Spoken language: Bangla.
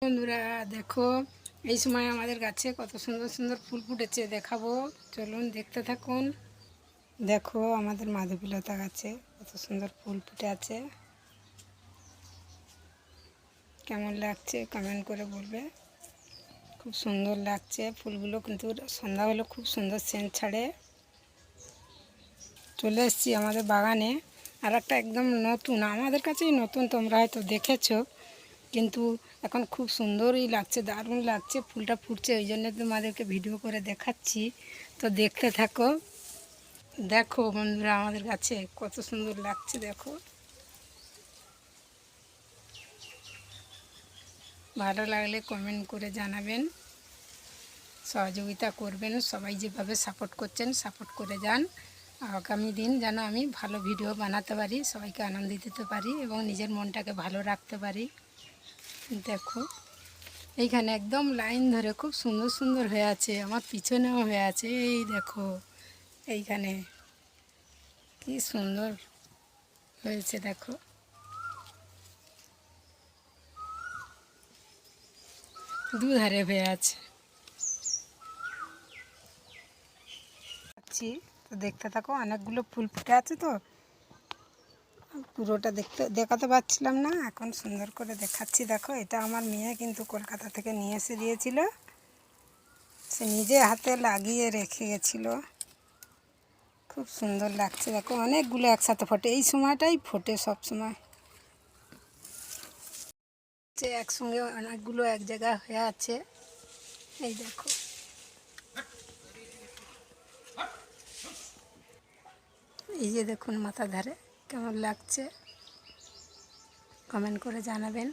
বন্ধুরা দেখো, এই সময় আমাদের গাছে কত সুন্দর সুন্দর ফুল ফুটেছে, দেখাবো, চলুন দেখতে থাকুন। দেখো আমাদের মাধবীলতা গাছে কত সুন্দর ফুল ফুটে আছে, কেমন লাগছে কমেন্ট করে বলবে। খুব সুন্দর লাগছে ফুলগুলো, কিন্তু সন্ধ্যা হলে খুব সুন্দর সেন্ট ছাড়ে। চলে এসেছি আমাদের বাগানে, আর একটা একদম নতুন, আমাদের কাছেই নতুন, তোমরা হয়তো দেখেছো, কিন্তু এখন খুব সুন্দরই লাগছে, দারুণ লাগছে, ফুলটা ফুটছে, ওই জন্য তোমাদেরকে ভিডিও করে দেখাচ্ছি। তো দেখতে থাকো। দেখো বন্ধুরা আমাদের গাছে কত সুন্দর লাগছে, দেখো। ভালো লাগলে কমেন্ট করে জানাবেন, সহযোগিতা করবেন। সবাই যেভাবে সাপোর্ট করছেন সাপোর্ট করে যান। আগামী দিন যেন আমি ভালো ভিডিও বানাতে পারি, সবাইকে আনন্দ দিতে পারি এবং নিজের মনটাকে ভালো রাখতে পারি। দেখো এইখানে একদম লাইন ধরে খুব সুন্দর সুন্দর হয়ে আছে, আমার পিছনেও হয়ে আছে, এই দেখো এইখানে কি সুন্দর হয়েছে, দেখো দুধারে হয়ে আছে। তো দেখতে থাকো, অনেকগুলো ফুল ফুটে আছে, তো পুরোটা দেখাতে পারছিলাম না, এখন সুন্দর করে দেখাচ্ছি। দেখো এটা আমার মেয়ে কিন্তু কলকাতা থেকে নিয়ে এসে দিয়েছিল, সে নিজে হাতে লাগিয়ে রেখে গেছিলো। খুব সুন্দর লাগছে, দেখো অনেকগুলো একসাথে ফোটে, এই সময়টাই ফোটে সব সময়, একসঙ্গে অনেকগুলো এক জায়গায় হয়ে আছে। এই দেখো, এই যে দেখুন মাথা ধারে কেমন লাগছে, কমেন্ট করে জানাবেন।